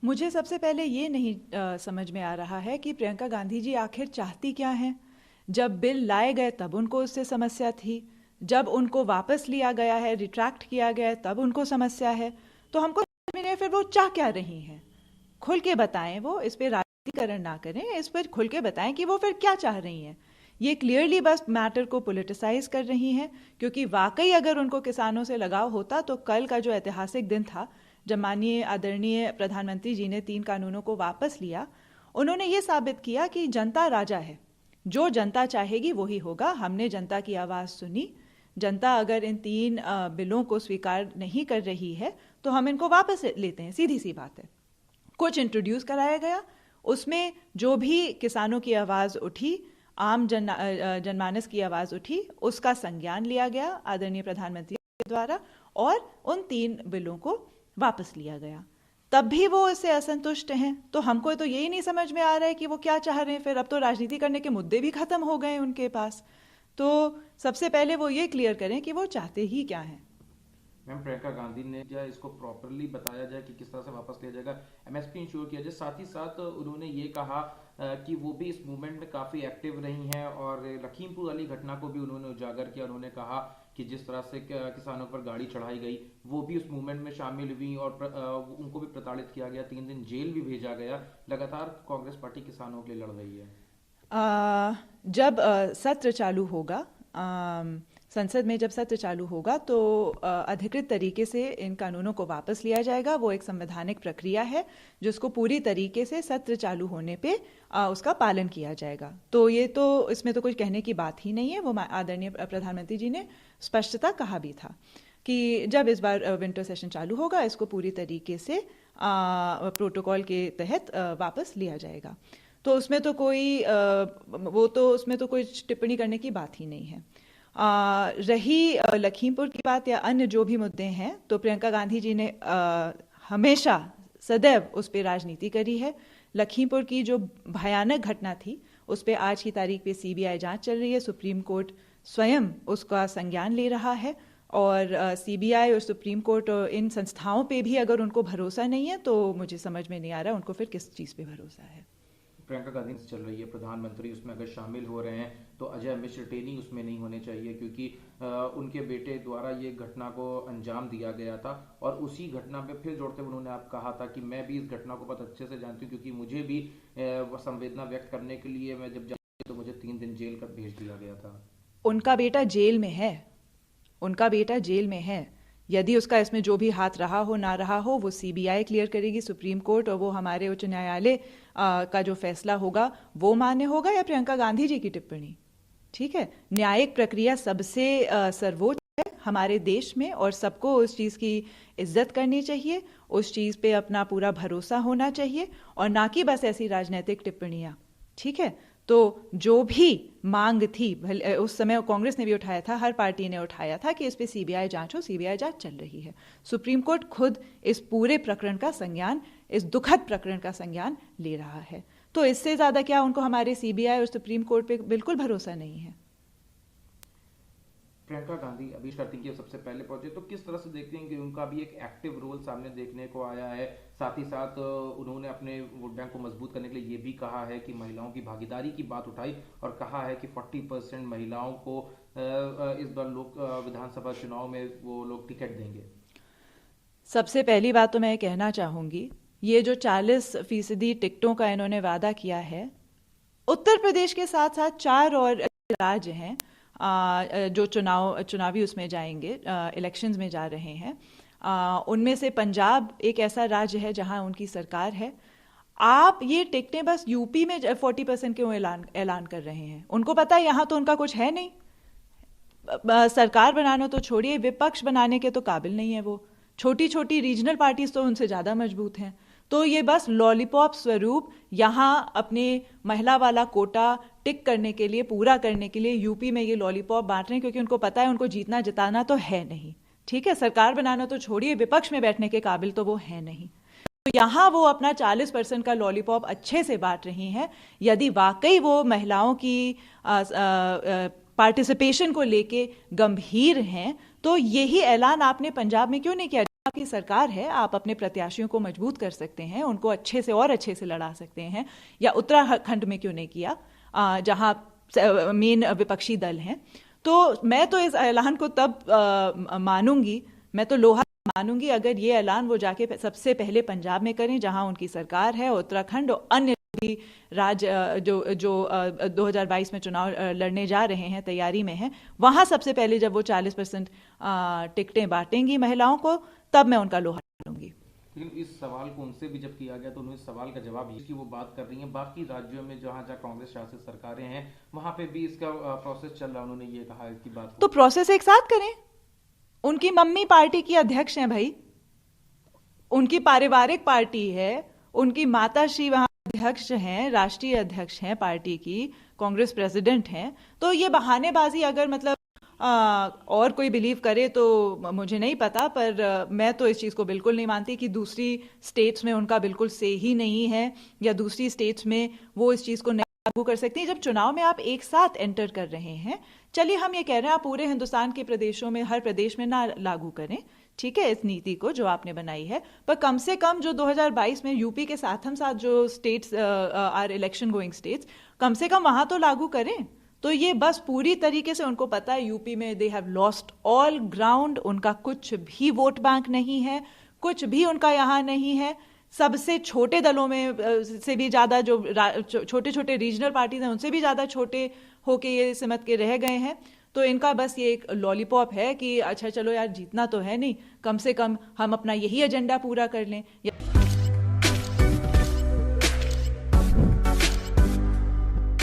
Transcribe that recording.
मुझे सबसे पहले ये नहीं समझ में आ रहा है कि प्रियंका गांधी जी आखिर चाहती क्या हैं। जब बिल लाए गए तब उनको उससे समस्या थी, जब उनको वापस लिया गया है, रिट्रैक्ट किया गया है, तब उनको समस्या है। तो हमको समझ में नहीं, फिर वो चाह क्या रही हैं। खुल के बताएं, वो इस पे राजनीतिकरण ना करें, इस पर खुल के बताएं कि वो फिर क्या चाह रही हैं। ये क्लियरली बस मैटर को पॉलिटिसाइज कर रही हैं, क्योंकि वाकई अगर उनको किसानों से लगाव होता तो कल का जो ऐतिहासिक दिन था जब माननीय आदरणीय प्रधानमंत्री जी ने 3 कानूनों को वापस लिया, उन्होंने ये साबित किया कि जनता राजा है, जो जनता चाहेगी वही होगा। हमने जनता की आवाज़ सुनी। जनता अगर इन 3 बिलों को स्वीकार नहीं कर रही है तो हम इनको वापस लेते हैं, सीधी सी बात है। कुछ इंट्रोड्यूस कराया गया, उसमें जो भी किसानों की आवाज़ उठी, आम जनमानस की आवाज़ उठी, उसका संज्ञान लिया गया आदरणीय प्रधानमंत्री के द्वारा और उन 3 बिलों को वापस लिया गया। तब भी वो इससे असंतुष्ट हैं, तो हमको तो यही नहीं समझ में आ रहा है कि वो क्या चाह रहे हैं। फिर अब तो राजनीति करने के मुद्दे भी खत्म हो गए उनके पास। तो सबसे पहले वो ये क्लियर करें कि वो चाहते ही क्या हैं। मैम, प्रियंका गांधी ने क्या इसको प्रॉपरली बताया जाए कि किस तरह से वापस लिया जाएगा, एमएसपी इंश्योर किया जाए। साथ ही साथ उन्होंने ये कहा कि वो भी इस मूवमेंट में काफ़ी एक्टिव रही हैं और लखीमपुर वाली घटना को भी उन्होंने उजागर किया। उन्होंने कहा कि जिस तरह से किसानों पर गाड़ी चढ़ाई गई, वो भी उस मूवमेंट में शामिल हुई और उनको भी प्रताड़ित किया गया, 3 दिन जेल भी भेजा गया। लगातार कांग्रेस पार्टी किसानों के लिए लड़ रही है। जब सत्र चालू होगा, संसद में जब सत्र चालू होगा तो अधिकृत तरीके से इन कानूनों को वापस लिया जाएगा। वो एक संवैधानिक प्रक्रिया है जिसको पूरी तरीके से सत्र चालू होने पे उसका पालन किया जाएगा। तो ये तो इसमें तो कुछ कहने की बात ही नहीं है। वो आदरणीय प्रधानमंत्री जी ने स्पष्टता कहा भी था कि जब इस बार विंटर सेशन चालू होगा इसको पूरी तरीके से प्रोटोकॉल के तहत वापस लिया जाएगा। तो उसमें तो कोई उसमें तो कोई टिप्पणी करने की बात ही नहीं है। रही लखीमपुर की बात या अन्य जो भी मुद्दे हैं, तो प्रियंका गांधी जी ने हमेशा सदैव उस पर राजनीति करी है। लखीमपुर की जो भयानक घटना थी उस पर आज की तारीख पे सीबीआई जांच चल रही है। सुप्रीम कोर्ट स्वयं उसका संज्ञान ले रहा है और सीबीआई और सुप्रीम कोर्ट इन संस्थाओं पे भी अगर उनको भरोसा नहीं है तो मुझे समझ में नहीं आ रहा उनको फिर किस चीज़ पे भरोसा है। प्रियंका गांधी से चल रही है, प्रधानमंत्री उसमें अगर शामिल हो रहे हैं तो अजय मिश्र टेनी उसमें नहीं होने चाहिए, क्योंकि उनके बेटे द्वारा ये घटना को अंजाम दिया गया था। और उसी घटना पे फिर जोड़ते हुए उन्होंने आप कहा था कि मैं भी इस घटना को बहुत अच्छे से जानती हूँ, क्योंकि मुझे भी संवेदना व्यक्त करने के लिए मैं जब तो मुझे 3 दिन जेल का भेज दिया गया था। उनका बेटा जेल में है, उनका बेटा जेल में है। यदि उसका इसमें जो भी हाथ रहा हो ना रहा हो वो सीबीआई क्लियर करेगी, सुप्रीम कोर्ट, और वो हमारे उच्च न्यायालय का जो फैसला होगा वो मान्य होगा या प्रियंका गांधी जी की टिप्पणी। ठीक है, न्यायिक प्रक्रिया सबसे सर्वोच्च है हमारे देश में और सबको उस चीज़ की इज्जत करनी चाहिए, उस चीज़ पे अपना पूरा भरोसा होना चाहिए और ना कि बस ऐसी राजनीतिक टिप्पणियाँ। ठीक है, तो जो भी मांग थी उस समय कांग्रेस ने भी उठाया था, हर पार्टी ने उठाया था कि इस पे सीबीआई जांच हो, सीबीआई जांच चल रही है। सुप्रीम कोर्ट खुद इस पूरे प्रकरण का संज्ञान, इस दुखद प्रकरण का संज्ञान ले रहा है। तो इससे ज्यादा क्या उनको हमारे सीबीआई और सुप्रीम कोर्ट पे बिल्कुल भरोसा नहीं है। प्रियंका गांधी अभी करती कि सबसे पहले पहुंचे, तो किस तरह से देखते हैं कि उनका भी एक एक्टिव रोल सामने देखने को आया है। साथ ही साथ उन्होंने अपने वोट बैंक को मजबूत करने के लिए ये भी कहा है कि महिलाओं की भागीदारी की बात उठाई और कहा है कि 40% महिलाओं को इस बार लोक विधानसभा चुनाव में वो लोग टिकट देंगे। सबसे पहली बात तो मैं कहना चाहूंगी, ये जो 40% टिकटों का इन्होंने वादा किया है, उत्तर प्रदेश के साथ साथ 4 और राज्य हैं जो चुनावी उसमें जाएंगे, इलेक्शंस में जा रहे हैं। उनमें से पंजाब एक ऐसा राज्य है जहां उनकी सरकार है। आप ये टिकटें बस यूपी में 40% क्यों ऐलान कर रहे हैं? उनको पता है यहां तो उनका कुछ है नहीं। सरकार बनाना तो छोड़िए, विपक्ष बनाने के तो काबिल नहीं है वो। छोटी छोटी रीजनल पार्टीज तो उनसे ज़्यादा मजबूत हैं। तो ये बस लॉलीपॉप स्वरूप यहाँ अपने महिला वाला कोटा टिक करने के लिए, पूरा करने के लिए यूपी में ये लॉलीपॉप बांट रहे हैं, क्योंकि उनको पता है उनको जीतना जिताना तो है नहीं। ठीक है, सरकार बनाना तो छोड़िए, विपक्ष में बैठने के काबिल तो वो है नहीं। तो यहाँ वो अपना 40% का लॉलीपॉप अच्छे से बांट रही हैं। यदि वाकई वो महिलाओं की पार्टिसिपेशन को लेके गंभीर हैं तो यही ऐलान आपने पंजाब में क्यों नहीं किया? आपकी सरकार है, आप अपने प्रत्याशियों को मजबूत कर सकते हैं, उनको अच्छे से और अच्छे से लड़ा सकते हैं, या उत्तराखंड में क्यों नहीं किया जहां मेन विपक्षी दल हैं। तो मैं तो इस ऐलान को तब मानूंगी, मैं तो लोहा मानूंगी अगर ये ऐलान वो जाके सबसे पहले पंजाब में करें जहां उनकी सरकार है, उत्तराखंड और अन्य भी राज्य जो जो 2022 में चुनाव लड़ने जा रहे हैं, तैयारी में हैं, वहां सबसे पहले जब वो 40% टिकटें बांटेंगी महिलाओं को, तब मैं उनका लोहा लूंगी। लेकिन इस सवाल को उनसे भी जब किया गया तो उन्होंने इस सवाल का जवाब की वो बात कर रही हैं बाकी राज्यों में जहां जहां कांग्रेस शासित सरकारें हैं वहां पे भी इसका प्रोसेस चल रहा है। उन्होंने ये कहा इसकी बात तो प्रोसेस एक साथ करें। उनकी मम्मी पार्टी की अध्यक्ष हैं भाई, उनकी पारिवारिक पार्टी है, उनकी माताश्री वहां अध्यक्ष हैं, राष्ट्रीय अध्यक्ष हैं पार्टी की, कांग्रेस प्रेसिडेंट हैं। तो ये बहानेबाजी अगर मतलब और कोई बिलीव करे तो मुझे नहीं पता, पर मैं तो इस चीज़ को बिल्कुल नहीं मानती कि दूसरी स्टेट्स में उनका बिल्कुल से ही नहीं है, या दूसरी स्टेट्स में वो इस चीज़ को नहीं लागू कर सकती हैं। जब चुनाव में आप एक साथ एंटर कर रहे हैं, चलिए हम ये कह रहे हैं आप पूरे हिंदुस्तान के प्रदेशों में हर प्रदेश में ना लागू करें, ठीक है, इस नीति को जो आपने बनाई है, पर कम से कम जो 2022 में यूपी के साथ हम साथ जो states are election going states, कम से कम वहां तो लागू करें। तो ये बस पूरी तरीके से उनको पता है यूपी में they have lost all ground, उनका कुछ भी वोट बैंक नहीं है, कुछ भी उनका यहाँ नहीं है। सबसे छोटे दलों में से भी ज़्यादा जो छोटे छोटे रीजनल पार्टीज हैं उनसे भी ज़्यादा छोटे होके ये सिमट के रह गए हैं। तो इनका बस ये एक लॉलीपॉप है कि अच्छा चलो यार जीतना तो है नहीं, कम से कम हम अपना यही एजेंडा पूरा कर लें।